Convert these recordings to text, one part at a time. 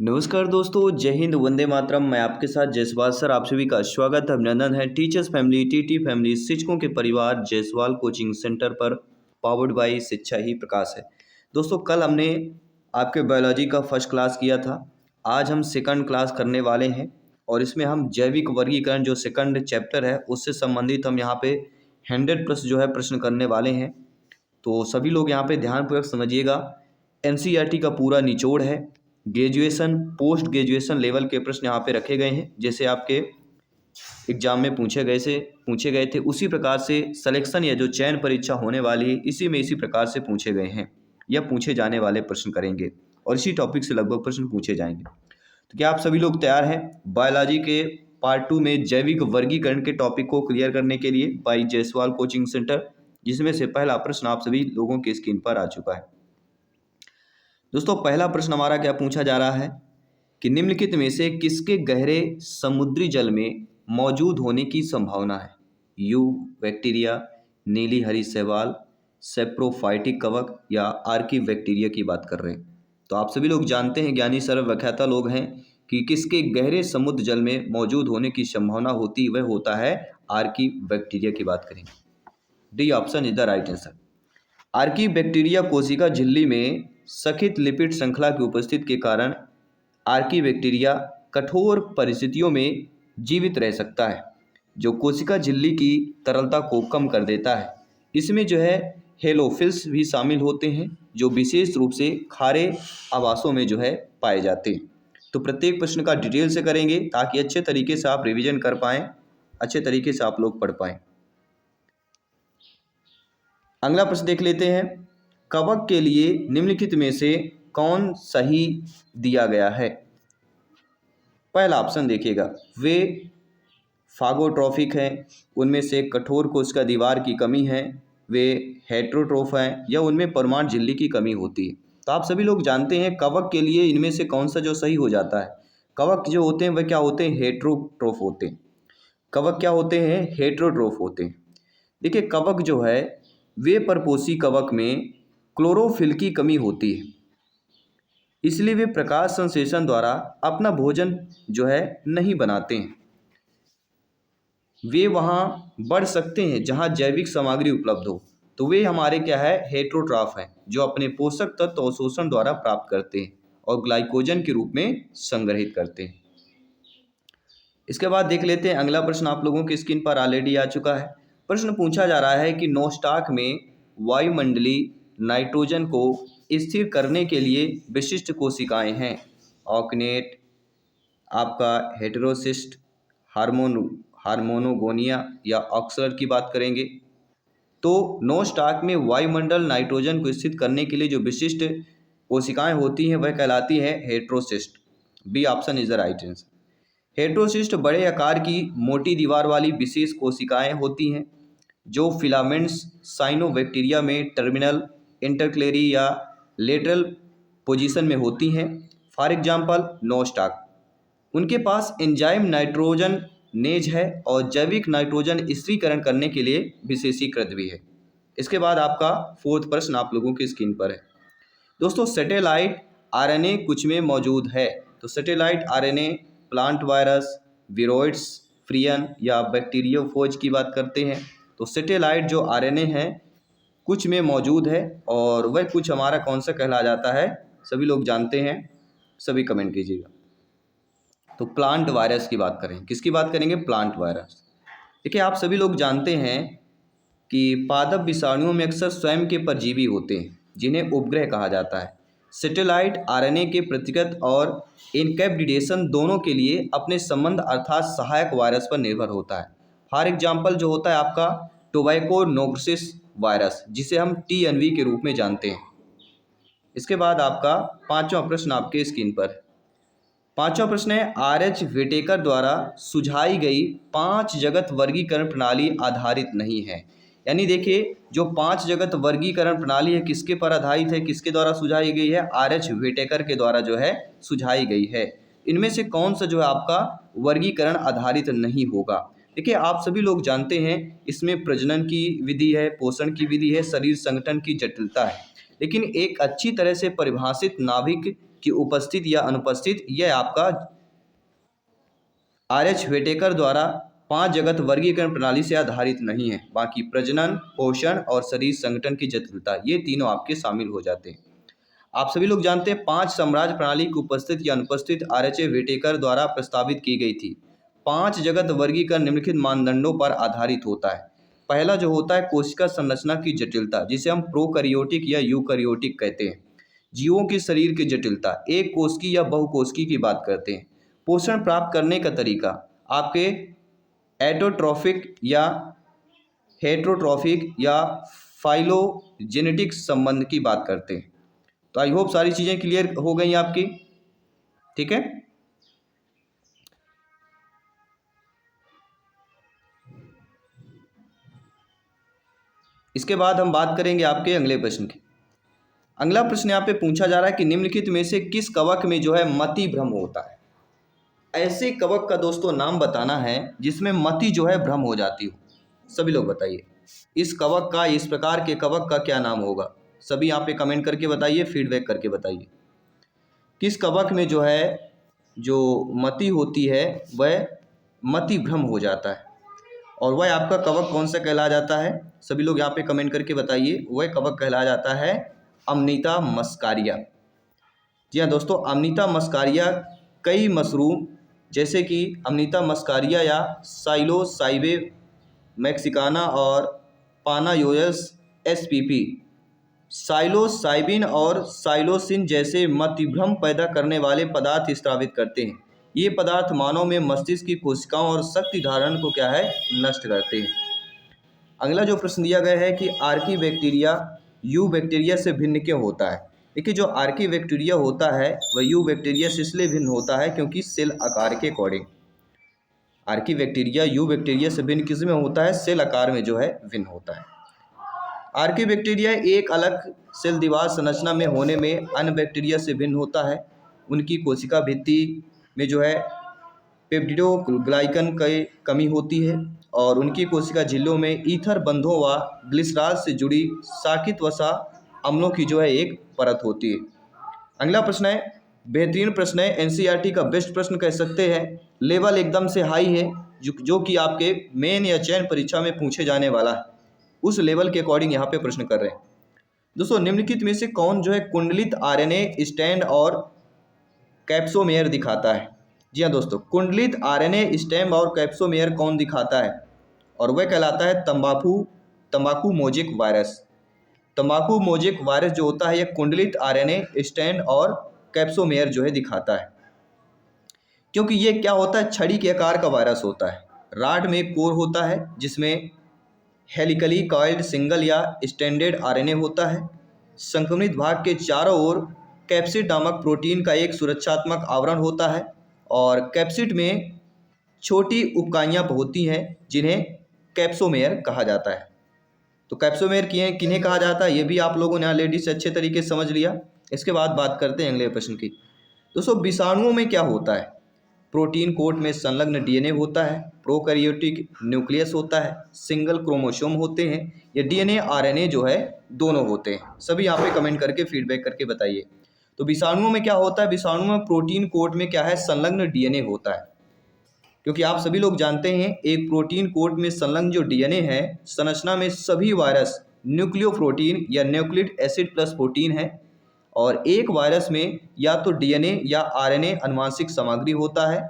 नमस्कार दोस्तों, जय हिंद, वंदे मातरम। मैं आपके साथ जयसवाल सर, आप सभी का स्वागत अभिनंदन है टीचर्स फैमिली, टीटी फैमिली, शिक्षकों के परिवार जयसवाल कोचिंग सेंटर पर, पावर्ड बाई शिक्षा ही प्रकाश है। दोस्तों, कल हमने आपके बायोलॉजी का फर्स्ट क्लास किया था। आज हम सेकंड क्लास करने वाले हैं और इसमें हम जैविक वर्गीकरण जो सेकंड चैप्टर है उससे संबंधित हम यहाँ पे 100+ जो है प्रश्न करने वाले हैं। तो सभी लोग यहाँ पे ध्यानपूर्वक समझिएगा। एनसीईआरटी का पूरा निचोड़ है। ग्रेजुएशन, पोस्ट ग्रेजुएशन लेवल के प्रश्न यहाँ पे रखे गए हैं, जैसे आपके एग्जाम में पूछे गए थे उसी प्रकार से सिलेक्शन या जो चयन परीक्षा होने वाली है इसी प्रकार से पूछे गए हैं या पूछे जाने वाले प्रश्न करेंगे और इसी टॉपिक से लगभग प्रश्न पूछे जाएंगे। तो क्या आप सभी लोग तैयार हैं बायोलॉजी के पार्ट 2 में जैविक वर्गीकरण के टॉपिक को क्लियर करने के लिए बाई जयसवाल कोचिंग सेंटर, जिसमें से पहला प्रश्न आप सभी लोगों की स्क्रीन पर आ चुका है। दोस्तों, पहला प्रश्न हमारा क्या पूछा जा रहा है कि निम्नलिखित में से किसके गहरे समुद्री जल में मौजूद होने की संभावना है? यू बैक्टीरिया, नीली हरी शैवाल, सेप्रोफाइटिक कवक या आर्की बैक्टीरिया की बात कर रहे हैं। तो आप सभी लोग जानते हैं, ज्ञानी सर्व व्याख्याता लोग हैं, कि किसके गहरे समुद्र जल में मौजूद होने की संभावना होती वह होता है आर्की बैक्टीरिया की बात करेंगे। D option is the right answer. Archie bacteria कोशिका झिल्ली में सखित लिपिड श्रृंखला की उपस्थिति के कारण आर्की बैक्टीरिया कठोर परिस्थितियों में जीवित रह सकता है, जो कोशिका झिल्ली की तरलता को कम कर देता है। इसमें जो है हेलोफिल्स भी शामिल होते हैं, जो विशेष रूप से खारे आवासों में जो है पाए जाते हैं। तो प्रत्येक प्रश्न का डिटेल से करेंगे ताकि अच्छे तरीके से आप रिवीजन कर पाएँ, अच्छे तरीके से आप लोग पढ़ पाएँ। अगला प्रश्न देख लेते हैं। कवक के लिए निम्नलिखित में से कौन सही दिया गया है? पहला ऑप्शन देखिएगा, वे फागोट्रॉफिक हैं, उनमें से कठोर कोशिका दीवार की कमी है, वे हेट्रोट्रोफ हैं या उनमें परमाणु झिल्ली की कमी होती है। तो आप सभी लोग जानते हैं कवक के लिए इनमें से कौन सा जो सही हो जाता है। कवक जो होते हैं वह क्या होते हैं? हेट्रोट्रोफ होते हैं। कवक क्या होते हैं? हेट्रोट्रोफ होते हैं। देखिए, कवक जो है वे परपोषी कवक में क्लोरोफिल की कमी होती है, इसलिए वे प्रकाश संश्लेषण द्वारा अपना भोजन जो है नहीं बनाते हैं। वे वहाँ बढ़ सकते हैं जहाँ जैविक सामग्री उपलब्ध हो, तो वे हमारे क्या है? हेट्रोट्रॉफ हैं, जो अपने पोषक तत्व अवशोषण द्वारा प्राप्त करते हैं और ग्लाइकोजन के रूप में संग्रहित करते हैं। इसके बाद देख लेते हैं अगला प्रश्न, आप लोगों की स्क्रीन पर ऑलरेडी आ चुका है। प्रश्न पूछा जा रहा है कि नोस्टाक में वायुमंडलीय नाइट्रोजन को स्थिर करने के लिए विशिष्ट कोशिकाएं हैं। ऑक्नेट, आपका हेटेरोसिस्ट, हार्मोनोगोनिया या ऑक्सलर की बात करेंगे। तो नोस्टाक में वायुमंडल नाइट्रोजन को स्थिर करने के लिए जो विशिष्ट कोशिकाएं होती हैं वह कहलाती हैं heterocyst. B option is the right answer. Heterocyst बड़े आकार की मोटी दीवार वाली विशेष कोशिकाएं होती हैं जो फिलामेंट्स साइनोबैक्टीरिया में टर्मिनल, इंटरक्लेरी या लेटरल पोजीशन में होती हैं। For example Nostoc. उनके पास एंजाइम नाइट्रोजन नेज है और जैविक नाइट्रोजन स्थिरीकरण करने के लिए विशेषीकृत भी है। इसके बाद आपका फोर्थ प्रश्न आप लोगों की स्क्रीन पर है। दोस्तों, सैटेलाइट आरएनए कुछ में मौजूद है। तो satellite RNA plant virus, viroids, prion या बैक्टीरियोफोज की बात करते हैं। तो सैटेलाइट जो आरएनए है कुछ में मौजूद है और वह कुछ हमारा कौन सा कहला जाता है? सभी लोग जानते हैं, सभी कमेंट कीजिएगा। तो प्लांट वायरस की बात करें, किसकी बात करेंगे? Plant virus. देखिए, आप सभी लोग जानते हैं कि पादप विषाणुओं में अक्सर स्वयं के परजीवी होते हैं जिन्हें उपग्रह कहा जाता है। सैटेलाइट आरएनए के प्रतिगत और इनकैप्सिडेशन दोनों के लिए अपने संबंध अर्थात सहायक वायरस पर निर्भर होता है। फॉर एग्जांपल जो होता है आपका टोबैकोनोसिस वायरस, जिसे हम टीएनवी के रूप में जानते हैं। इसके बाद आपका पांचवा प्रश्न आपके स्क्रीन पर है। पांचवा प्रश्न है, आर.एच. व्हिटेकर द्वारा सुझाई गई 5 जगत वर्गीकरण प्रणाली आधारित नहीं है। यानी देखिए, जो 5 जगत वर्गीकरण प्रणाली है किसके पर आधारित है, किसके द्वारा सुझाई गई है? आर.एच. व्हिटेकर के द्वारा जो है सुझाई गई है। इनमें से कौन सा जो है आपका वर्गीकरण आधारित नहीं होगा? देखिए, आप सभी लोग जानते हैं इसमें प्रजनन की विधि है, पोषण की विधि है, शरीर संगठन की जटिलता है, लेकिन एक अच्छी तरह से परिभाषित नाभिक की उपस्थित या अनुपस्थित, यह आपका आर.एच. व्हिटेकर द्वारा 5 जगत वर्गीकरण प्रणाली से आधारित नहीं है। बाकी प्रजनन, पोषण और शरीर संगठन की जटिलता, ये तीनों आपके शामिल हो जाते हैं। आप सभी लोग जानते हैं 5 साम्राज्य प्रणाली की उपस्थित या अनुपस्थित आर.एच. व्हिटेकर द्वारा प्रस्तावित की गई थी। 5 जगत वर्गीकरण निम्नलिखित मानदंडों पर आधारित होता है। पहला जो होता है कोशिका संरचना की जटिलता, जिसे हम प्रोकैरियोटिक या यूकैरियोटिक कहते हैं। जीवों के शरीर की जटिलता, एक कोशिकी या बहुकोशिकी की बात करते हैं। पोषण प्राप्त करने का तरीका, आपके एटोट्रॉफिक या हेटरोट्रॉफिक या फाइलोजेनेटिक संबंध की बात करते हैं। तो आई होप सारी चीजें क्लियर हो गई आपकी, ठीक है। इसके बाद हम बात करेंगे आपके अगले प्रश्न की। अगला प्रश्न यहाँ पे पूछा जा रहा है कि निम्नलिखित में से किस कवक में जो है मति भ्रम होता है। ऐसे कवक का दोस्तों नाम बताना है जिसमें मति जो है भ्रम हो जाती हो। सभी लोग बताइए इस कवक का, इस प्रकार के कवक का क्या नाम होगा। सभी यहाँ पे कमेंट करके बताइए, फीडबैक करके बताइए किस कवक में जो है जो मति होती है वह मति भ्रम हो जाता है, और वह आपका कवक कौन सा कहला जाता है। सभी लोग यहाँ पे कमेंट करके बताइए। वह कवक कहला जाता है अमनीता मस्कारिया। जी हाँ दोस्तों, अमनीता मस्कारिया कई मशरूम जैसे कि अमनीता मस्कारिया या साइलोसाइबे मैक्सिकाना और पानायोयस एसपीपी, साइलोसाइबिन और साइलोसिन जैसे मतिभ्रम पैदा करने वाले पदार्थ स्रावित करते हैं। ये पदार्थ मानव में मस्तिष्क की कोशिकाओं और शक्ति धारण को क्या है, नष्ट करते हैं। अगला जो प्रश्न दिया गया है कि आर्की बैक्टीरिया यू बैक्टीरिया से भिन्न क्यों होता है। देखिए जो आर्की बैक्टीरिया होता है वह यू बैक्टीरिया से इसलिए भिन्न होता है क्योंकि सेल आकार के according Archie bacteria you bacteria से भिन्न किस में होता है, सेल आकार में जो है भिन्न होता है। आर्की बैक्टीरिया एक अलग सेल दीवार संरचना में होने में अन्य बैक्टीरिया से भिन्न होता है। उनकी कोशिका भित्ति में जो है पेप्टिडोग्लाइकन की कमी होती है और उनकी कोशिका झिल्लियों में ईथर बंधों व ग्लिसराल से जुड़ी साकित वसा अम्लों की जो है एक परत होती है। अगला प्रश्न है, बेहतरीन प्रश्न है, एनसीईआरटी का बेस्ट प्रश्न कह सकते हैं। लेवल एकदम से हाई है जो कि आपके मेन या चयन परीक्षा में पूछे जाने वाला है, उस लेवल के अकॉर्डिंग यहाँ पे प्रश्न कर रहे हैं। दोस्तों निम्नलिखित में से कौन जो है कुंडलित आरएनए स्टैंड और कैप्सोमेयर दिखाता है। जी हाँ दोस्तों, कुंडलित आरएनए स्टैंड और कैप्सोमेयर कौन दिखाता है, और वह कहलाता है तंबाकू मोजेक वायरस। तंबाकू मोजेक वायरस जो होता है यह कुंडलित आरएनए स्टैंड और कैप्सोमेयर जो है दिखाता है, क्योंकि ये क्या होता है, छड़ी के आकार का वायरस होता है। राड में एक कोर होता है जिसमें हेलिकली कॉइल्ड सिंगल या स्टैंडर्ड आरएनए होता है। संक्रमित भाग के चारों ओर कैप्सिड नामक प्रोटीन का एक सुरक्षात्मक आवरण होता है और कैप्सिड में छोटी उबकाइयाँ होती हैं जिन्हें कैप्सोमेयर कहा जाता है। तो कैप्सोमेयर किन्हें कहा जाता है ये भी आप लोगों ने ऑलरेडी से अच्छे तरीके से समझ लिया। इसके बाद बात करते हैं अगले प्रश्न की। दोस्तों विषाणुओं में क्या होता है, प्रोटीन कोट में संलग्न डीएनए होता है, प्रोकैरियोटिक न्यूक्लियस होता है, सिंगल क्रोमोसोम होते हैं, या डीएनए आरएनए जो है दोनों होते हैं। सभी यहाँ पे कमेंट करके फीडबैक करके बताइए। तो विषाणुओं में क्या होता है, विषाणुओं में प्रोटीन कोट में क्या है, संलग्न डीएनए होता है, क्योंकि आप सभी लोग जानते हैं एक प्रोटीन कोट में संलग्न जो डीएनए है संरचना में सभी वायरस न्यूक्लियोप्रोटीन या न्यूक्लिक एसिड प्लस प्रोटीन है, और एक वायरस में या तो डीएनए या आरएनए आनुवांशिक सामग्री होता है,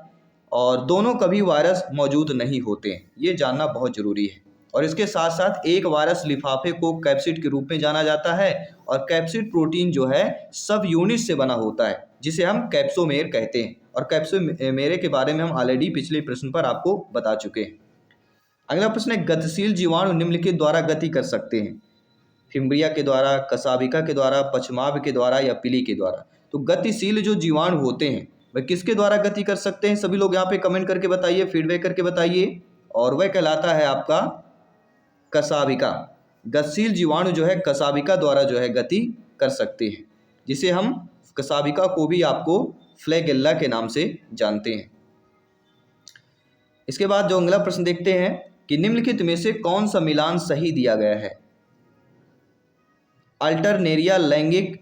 और दोनों कभी वायरस मौजूद नहीं होते हैं, ये जानना बहुत जरूरी है। और इसके साथ साथ एक वायरस लिफाफे को कैप्सिड के रूप में जाना जाता है, और कैप्सिड प्रोटीन जो है सब यूनिट से बना होता है जिसे हम कैप्सोमेयर कहते हैं, और कैप्सोमेयर के बारे में हम ऑलरेडी पिछले प्रश्न पर आपको बता चुके हैं। अगला प्रश्न है, गतिशील जीवाणु निम्नलिखित द्वारा गति कर सकते हैं, फिम्ब्रिया के द्वारा, कसाबिका के द्वारा, पछमाव के द्वारा या पिली के द्वारा। तो गतिशील जो जीवाणु होते हैं वह किसके द्वारा गति कर सकते हैं, सभी लोग यहाँ पे कमेंट करके बताइए, फीडबैक करके बताइए, और वह कहलाता है आपका कसाबिका। गतिशील जीवाणु जो है कसाबिका द्वारा जो है गति कर सकते हैं, जिसे हम कसाबिका को भी आपको फ्लैगेल्ला के नाम से जानते हैं। इसके बाद जो अगला प्रश्न देखते हैं कि निम्नलिखित में से कौन सा मिलान सही दिया गया है। अल्टरनेरिया लैंगिक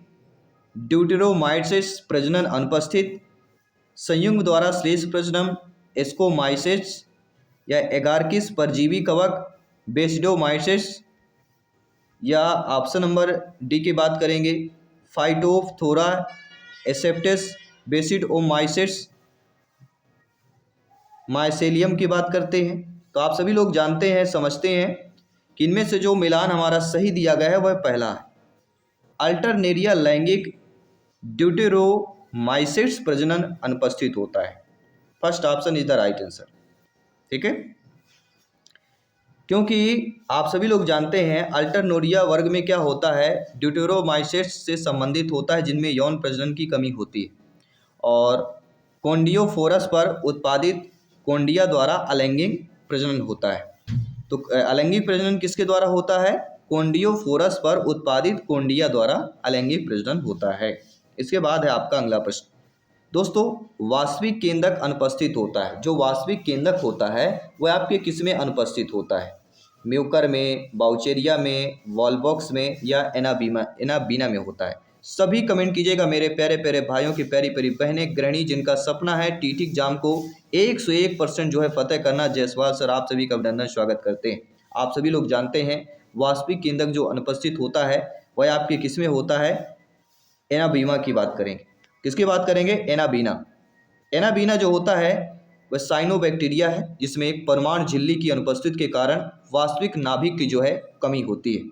ड्यूटेरोमाइसेट्स प्रजनन अनुपस्थित, संयुग्म द्वारा श्लेष प्रजनन एस्कोमाइसेट्स या एगार्किस परजीवी कवक बेसिडोमाइसेट्स, या ऑप्शन नंबर डी की बात करेंगे फाइटोफथोरा एसेप्टिस बेसिडोमाइसेट्स माइसेलियम की बात करते हैं। तो आप सभी लोग जानते हैं, समझते हैं कि इनमें से जो मिलान हमारा सही दिया गया है वह पहला है, अल्टरनेरिया लैंगिक ड्यूटेरोमाइसेट्स प्रजनन अनुपस्थित होता है। First option is the right answer. ठीक है, क्योंकि आप सभी लोग जानते हैं अल्टरनोरिया वर्ग में क्या होता है, ड्यूटेरोमाइसेट्स से संबंधित होता है जिनमें यौन प्रजनन की कमी होती है, और कॉन्डियोफोरस पर उत्पादित कोन्डिया द्वारा अलैंगिक प्रजनन होता है। तो अलैंगिक प्रजनन किसके द्वारा होता है, कॉन्डियोफोरस पर उत्पादित कोन्डिया द्वारा अलैंगिक प्रजनन होता है। इसके बाद है आपका अगला प्रश्न। दोस्तों, वास्तविक केंद्रक अनुपस्थित होता है। जो वास्तविक केंद्रक होता है वह आपके किस में अनुपस्थित होता है, म्यूकर में, बाउचेरिया में, वॉलबॉक्स में या एनाबीना में होता है। सभी कमेंट कीजिएगा मेरे प्यारे प्यारे भाइयों की, प्यारी प्यारी बहनें, गृहिणी जिनका सपना है टीटी एग्जाम को 101% जो है फतेह करना। जायसवाल सर आप सभी का अभिनंदन, स्वागत करते हैं। आप सभी लोग जानते हैं वास्तविक केंद्रक जो अनुपस्थित होता है वह आपके किस में होता है, एनाबीना की बात करेंगे। किसकी बात करेंगे, एनाबीना। एनाबीना जो होता है वह साइनोबैक्टीरिया है जिसमें एक परमाणु झिल्ली की अनुपस्थिति के कारण वास्तविक नाभिक की जो है कमी होती है।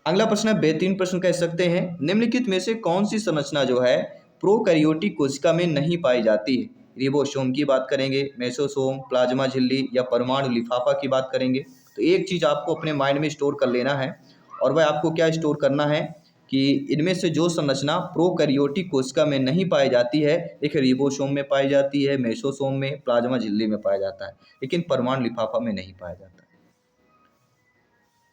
अगला प्रश्न है, बेहतरीन प्रश्न कह सकते हैं, निम्नलिखित में से कौन सी संरचना जो है प्रोकैरियोटिक कोशिका में नहीं पाई जाती है। रिबोसोम की बात करेंगे, मेसोसोम, प्लाज्मा झिल्ली या परमाणु लिफाफा की बात करेंगे। तो एक चीज़ आपको अपने माइंड में स्टोर कर लेना है, और वह आपको क्या स्टोर करना है कि इनमें से जो संरचना प्रोकैरियोटिक कोशिका में नहीं पाई जाती है, देखिए रिबोसोम में पाई जाती है, मेसोसोम में, प्लाज्मा झिल्ली में पाया जाता है, लेकिन परमाणु लिफाफा में नहीं पाया जाता।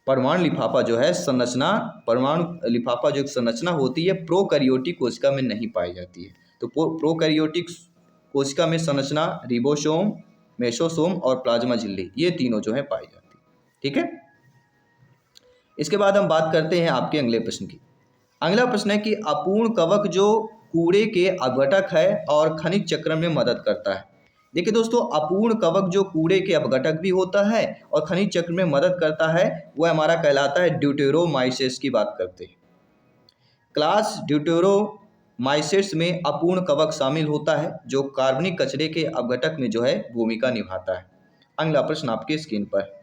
परमाणु लिफाफा जो है संरचना, परमाणु लिफाफा जो संरचना होती है प्रोकैरियोटिक कोशिका में नहीं पाई जाती है। तो प्रोकैरियोटिक कोशिका में संरचना रिबोसोम, मेसोसोम और प्लाज्मा झिल्ली, ये तीनों जो है पाई जाती है। ठीक है, इसके बाद हम बात करते हैं आपके अगले प्रश्न की। अगला प्रश्न है कि अपूर्ण कवक जो कूड़े के अपघटक है और खनिज चक्रण में मदद करता है। देखिए दोस्तों, अपूर्ण कवक जो कूड़े के अपघटक भी होता है और खनिज चक्र में मदद करता है वह हमारा कहलाता है ड्यूटेरोमाइसेट्स की बात करते हैं। क्लास ड्यूटेरोमाइसेट्स में अपूर्ण कवक शामिल होता है जो कार्बनिक कचरे के अपघटक में जो है भूमिका निभाता है। अगला प्रश्न आपके स्क्रीन पर,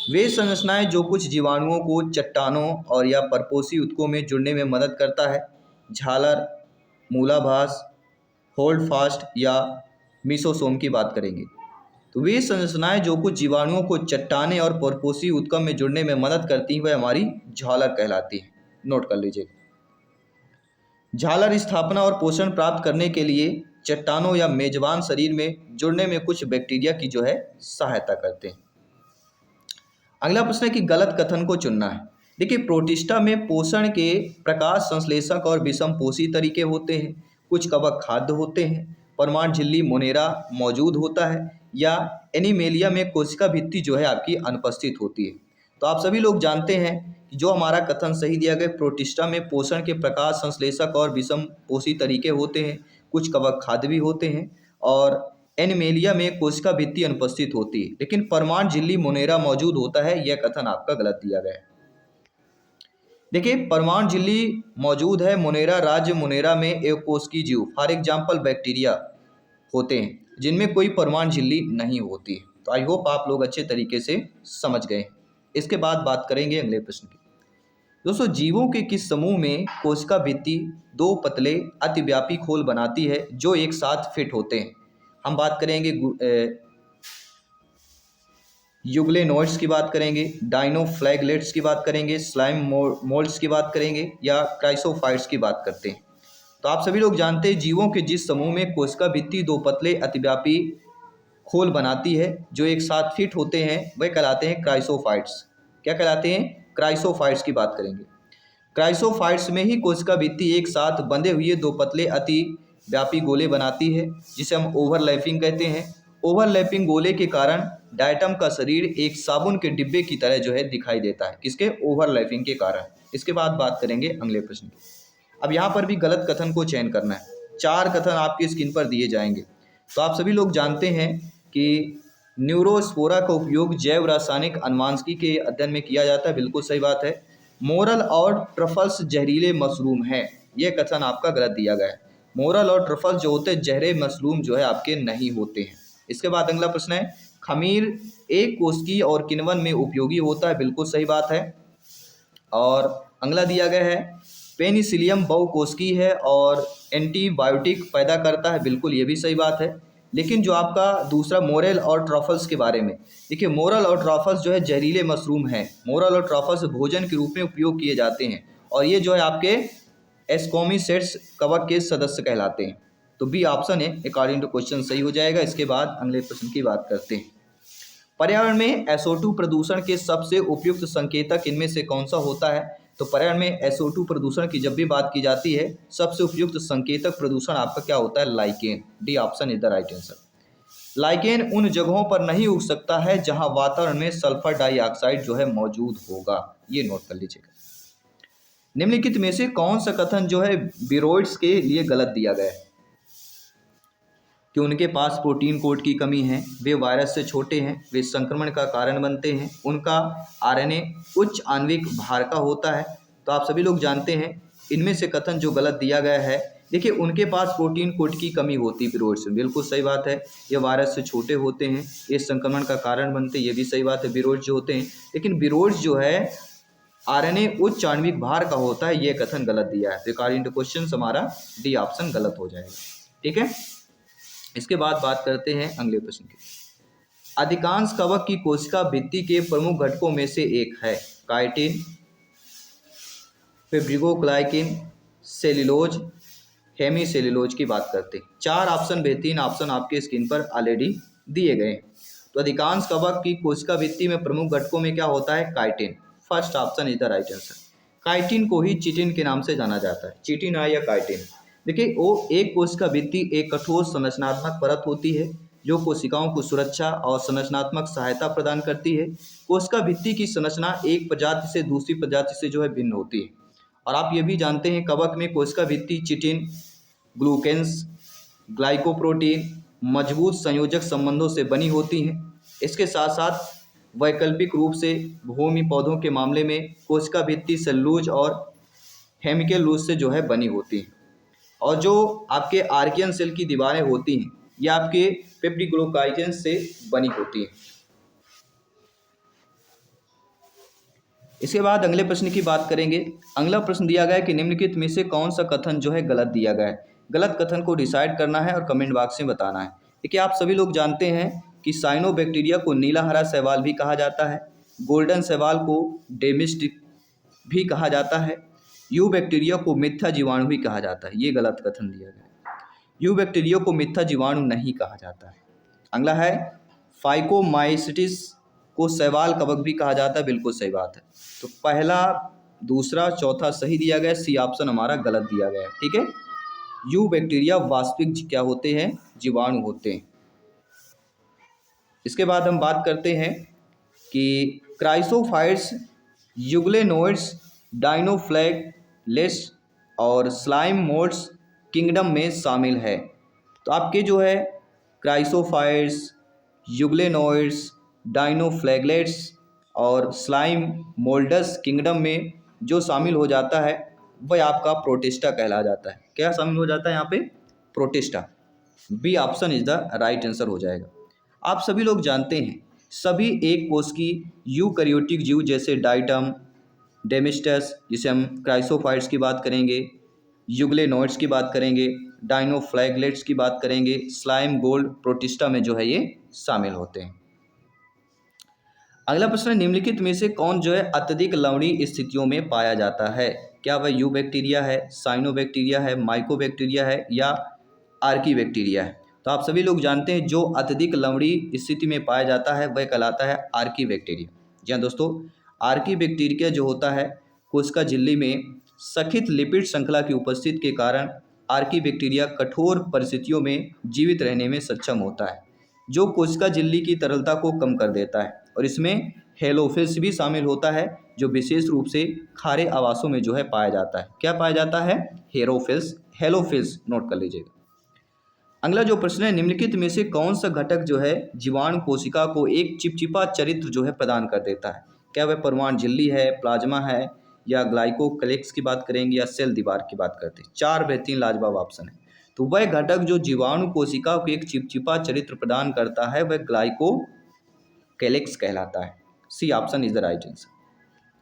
वे संरचनाएं जो कुछ जीवाणुओं को चट्टानों और या परपोषी ऊतकों में जुड़ने में मदद करता है, झालर, मूलाभास, होल्ड फास्ट या मीसोसोम की बात करेंगे। तो वे संरचनाएं जो कुछ जीवाणुओं को चट्टाने और परपोषी ऊतक में जुड़ने में मदद करती हैं वह हमारी झालर कहलाती है। नोट कर लीजिए, झालर स्थापना और पोषण प्राप्त करने के लिए चट्टानों या मेजबान शरीर में जुड़ने में कुछ बैक्टीरिया की जो है सहायता करते हैं। अगला प्रश्न है कि गलत कथन को चुनना है। देखिए, प्रोटिस्टा में पोषण के प्रकाश संश्लेषक और विषम पोषी तरीके होते हैं, कुछ कवक खाद्य होते हैं, परमाणु झिल्ली मोनेरा मौजूद होता है, या एनिमेलिया में कोशिका भित्ति जो है आपकी अनुपस्थित होती है। तो आप सभी लोग जानते हैं कि जो हमारा कथन सही दिया गया, प्रोटिस्टा में पोषण के प्रकाश संश्लेषक और विषम पोषी तरीके होते हैं, कुछ कवक खाद्य भी होते हैं, और एनिमेलिया में कोशिका भित्ति अनुपस्थित होती है, लेकिन परमाणु झिल्ली मोनेरा मौजूद होता है। यह कथन आपका गलत दिया गया है। देखिए, परमाणु झिल्ली मौजूद है मोनेरा राज्य मोनेरा में एक कोशिकीय जीव, फॉर एग्जाम्पल बैक्टीरिया होते हैं जिनमें कोई परमाणु झिल्ली नहीं होती है। तो आई होप आप लोग अच्छे तरीके से समझ गए। इसके बाद बात करेंगे अगले प्रश्न की। दोस्तों, जीवों के किस समूह में कोशिका भित्ति दो पतले अतिव्यापी खोल बनाती है जो एक साथ फिट होते हैं। हम बात करेंगे यूग्लेनोइड्स की बात करेंगे, डाइनोफ्लैगलेट्स की बात करेंगे, स्लाइम मोल्ड्स की बात करेंगे, या क्राइसोफाइट्स की बात करते हैं। तो आप सभी लोग जानते हैं जीवों के जिस समूह में कोशिका भित्ति दो पतले अतिव्यापी खोल बनाती है जो एक साथ फिट होते हैं वह कहलाते हैं क्राइसोफाइट्स। क्या कहलाते हैं? क्राइसोफाइट्स की बात करेंगे। क्राइसोफाइट्स में ही कोशिका भित्ति एक साथ बंधे हुए दो पतले अति व्यापी गोले बनाती है जिसे हम ओवरलैपिंग कहते हैं। ओवरलैपिंग गोले के कारण डायटम का शरीर एक साबुन के डिब्बे की तरह जो है दिखाई देता है, किसके? ओवरलैपिंग के कारण। इसके बाद बात करेंगे अगले प्रश्न की। अब यहाँ पर भी गलत कथन को चयन करना है। 4 कथन आपकी स्क्रीन पर दिए जाएंगे। तो आप सभी लोग जानते हैं कि न्यूरोस्पोरा का उपयोग जैव रासायनिक अनुवांशिकी के अध्ययन में किया जाता है, बिल्कुल सही बात है। मोरल और ट्रफल्स जहरीले मशरूम हैं, यह कथन आपका गलत दिया गया है। मोरल और ट्रफल्स जो होते हैं जहरीले मशरूम जो है आपके नहीं होते हैं। इसके बाद अगला प्रश्न है, खमीर एक कोशिकीय और किण्वन में उपयोगी होता है, बिल्कुल सही बात है। और अगला दिया गया है, पेनिसिलियम बहुकोशिकीय है और एंटीबायोटिक पैदा करता है, बिल्कुल ये भी सही बात है। लेकिन जो आपका दूसरा मोरल और ट्रफल्स के बारे में, देखिए मोरल और ट्रफल्स जो है जहरीले मशरूम हैं। मोरल और ट्रफल्स भोजन के रूप में उपयोग किए जाते हैं और ये जो है आपके एस्कोमिसेट्स कवक के सदस्य कहलाते हैं। तो बी ऑप्शन है अकॉर्डिंग टू क्वेश्चन सही हो जाएगा। इसके बाद अगले प्रश्न की बात करते हैं, पर्यावरण में SO2 प्रदूषण के सबसे उपयुक्त संकेतक इनमें से कौन सा होता है? तो पर्यावरण में SO2 प्रदूषण की जब भी बात की जाती है, सबसे उपयुक्त संकेतक प्रदूषण आपका क्या होता है? Lichen. D option is the right answer. Lichen उन जगहों पर नहीं उग सकता है जहां वातावरण में सल्फर डाइऑक्साइड जो है मौजूद होगा, ये नोट कर लीजिएगा। निम्नलिखित में से कौन सा कथन जो है विरोइड्स के लिए गलत दिया गया है? कि उनके पास प्रोटीन कोड की कमी है, वे वायरस से छोटे हैं, वे संक्रमण का कारण बनते हैं, उनका RNA उच्च आणविक भार का होता है। तो आप सभी लोग जानते हैं इनमें से कथन जो गलत दिया गया है, देखिए उनके पास प्रोटीन कोड की कमी होती है विरोइड्स में, बिल्कुल सही बात है। ये वायरस से छोटे होते हैं, ये संक्रमण का कारण बनते हैं, ये भी सही बात है विरोइड्स जो होते हैं। लेकिन विरोइड्स जो है RNA उच्च आणविक भार का होता है, ये कथन गलत दिया है। अकॉर्डिंग टू क्वेश्चन हमारा डी ऑप्शन गलत हो जाएगा, ठीक है। इसके बाद बात करते हैं अगले प्रश्न की। अधिकांश कवक की कोशिका भित्ति के प्रमुख घटकों में से एक है काइटिन, फेब्रिकोग्लाइकिन, सेल्यूलोज, हेमीसेल्यूलोज की बात करते हैं। 4 ऑप्शन बेहतरीन ऑप्शन आपके स्क्रीन पर ऑलरेडी दिए गए हैं। तो अधिकांश कवक की कोशिका भित्ति में प्रमुख घटकों में क्या होता है? Chitin. First option is the right answer. Chitin को ही चिटिन के नाम से जाना जाता है, चिटिन है या काइटिन। देखिए वो एक कोशिका भित्ति एक कठोर संरचनात्मक परत होती है जो कोशिकाओं को सुरक्षा और संरचनात्मक सहायता प्रदान करती है। कोशिका भित्ति की संरचना एक प्रजाति से दूसरी प्रजाति से जो है भिन्न होती है। और आप ये भी जानते हैं कवक में कोशिका भित्ति चिटिन, ग्लूकेन्स, ग्लाइकोप्रोटीन मजबूत संयोजक संबंधों से बनी होती हैं। इसके साथ साथ वैकल्पिक रूप से भूमि पौधों के मामले में कोशिका भित्ति सेलुलोज और हेमिकेलूज से जो है बनी होती हैं। और जो आपके आर्कियन सेल की दीवारें होती हैं ये आपके पेप्टिडोग्लाइकेन से बनी होती हैं। इसके बाद अगले प्रश्न की बात करेंगे। अगला प्रश्न दिया गया है कि निम्नलिखित में से कौन सा कथन जो है गलत दिया गया है? गलत कथन को डिसाइड करना है और कमेंट बॉक्स में बताना है। देखिए आप सभी लोग जानते हैं कि साइनोबैक्टीरिया को नीला हरा शैवाल भी कहा जाता है, गोल्डन शैवाल को डेमिस्टिक भी कहा जाता है, यू बैक्टीरिया को मिथ्या जीवाणु भी कहा जाता है। ये गलत कथन दिया गया है, यू बैक्टीरिया को मिथ्या जीवाणु नहीं कहा जाता है। अगला है फाइकोमाइसिटिस को शैवाल कवक भी कहा जाता है, बिल्कुल सही बात है। तो पहला, दूसरा, चौथा सही दिया गया, सी ऑप्शन हमारा गलत दिया गया है, ठीक है। यू बैक्टीरिया वास्तविक क्या होते हैं? जीवाणु होते हैं। इसके बाद हम बात करते हैं कि क्राइसोफाइट्स, यूग्लेनोइड्स, डाइनोफ्लैगलेट्स और स्लाइम मोल्ड्स किंगडम में शामिल है। तो आपके जो है क्राइसोफाइट्स, यूग्लेनोइड्स, डाइनोफ्लैगलेट्स और स्लाइम मोल्डस किंगडम में जो शामिल हो जाता है वह आपका प्रोटिस्टा कहला जाता है। क्या शामिल हो जाता है यहाँ पे? Protista. B option is the right answer हो जाएगा। आप सभी लोग जानते हैं सभी एक कोश की यूकैरियोटिक जीव जैसे डाइटम, डेमिस्टस जिसे हम क्राइसोफाइट्स की बात करेंगे, यूग्लेनोइड्स की बात करेंगे, डाइनोफ्लैगलेट्स की बात करेंगे, स्लाइम गोल्ड प्रोटिस्टा में जो है ये शामिल होते हैं। अगला प्रश्न, निम्नलिखित में से कौन जो है अत्यधिक लवणीय स्थितियों में पाया जाता है? क्या वह यू बैक्टीरिया है, साइनोबैक्टीरिया है, माइकोबैक्टीरिया है या आर्की बैक्टीरिया है? तो आप सभी लोग जानते हैं जो अत्यधिक लवणीय स्थिति में पाया जाता है वह कहलाता है आर्की बैक्टीरिया। जी हाँ दोस्तों, आर्की बैक्टीरिया जो होता है कोशिका झिल्ली में सखित लिपिड श्रृंखला की उपस्थिति के कारण आर्की बैक्टीरिया कठोर परिस्थितियों में जीवित रहने में सक्षम होता है जो कोशिका झिल्ली की तरलता को कम कर देता है। और इसमें हेलोफिल्स भी शामिल होता है, जो विशेष रूप से खारे आवासों में जो है पाया जाता है। क्या पाया जाता है? हेरोफिल्स, हेलोफिल्स, नोट कर लीजिएगा। अगला जो प्रश्न है, निम्नलिखित में से कौन सा घटक जो है जीवाणु कोशिका को एक चिपचिपा चरित्र जो है प्रदान कर देता है? क्या वह परमाणु झिल्ली है, प्लाज्मा है, या ग्लाइकोकलेक्स की बात करेंगे, या सेल दीवार की बात करते हैं? 4 बेहतरीन लाजवाब ऑप्शन है। तो वह घटक जो जीवाणु कोशिका को एक चिपचिपा चरित्र प्रदान करता है वह ग्लाइकोकैलिक्स कहलाता है। C option is the right answer.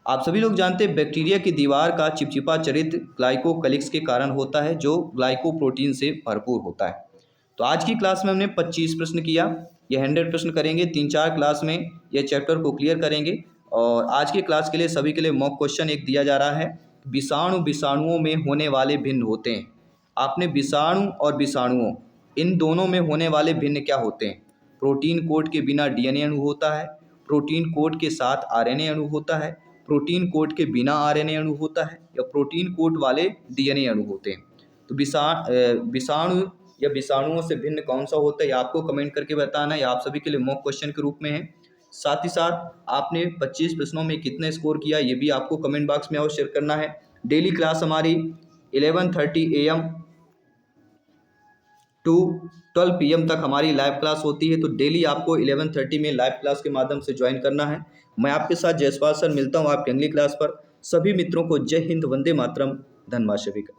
आप सभी लोग जानते हैं बैक्टीरिया की दीवार का चिपचिपा चरित्र ग्लाइकोकैलिक्स के कारण होता है, जो ग्लाइकोप्रोटीन से भरपूर होता है। तो आज की क्लास में हमने 25 प्रश्न किया, ये 100 प्रश्न करेंगे 3-4 क्लास में, ये चैप्टर को क्लियर करेंगे। और आज के क्लास के लिए सभी के लिए मॉक क्वेश्चन एक दिया जा रहा है, विषाणुओं में होने वाले भिन्न होते हैं। आपने विषाणु और विषाणुओं इन दोनों में होने वाले भिन्न क्या होते हैं? प्रोटीन कोड के बिना डीएनए अणु होता है, प्रोटीन कोड के साथ आरएनए अणु होता है, प्रोटीन कोड के बिना आरएनए अणु होता है, या प्रोटीन कोड वाले डीएनए अणु होते हैं। तो विषाणु या विषाणुओं से भिन्न कौन सा होता है, आपको कमेंट करके बताना है। आप सभी के लिए मॉक क्वेश्चन के रूप में है। साथ ही साथ आपने 25 प्रश्नों में कितने स्कोर किया ये भी आपको कमेंट बॉक्स में अवश्य शेयर करना है। डेली क्लास हमारी 11:30 AM टू 12 PM तक हमारी लाइव क्लास होती है। तो डेली आपको 11:30 में लाइव क्लास के माध्यम से ज्वाइन करना है। मैं आपके साथ जयसवाल सर मिलता हूँ आपकी अगली क्लास पर। सभी मित्रों को जय हिंद, वंदे मातरम, धन्यवाद सभी का।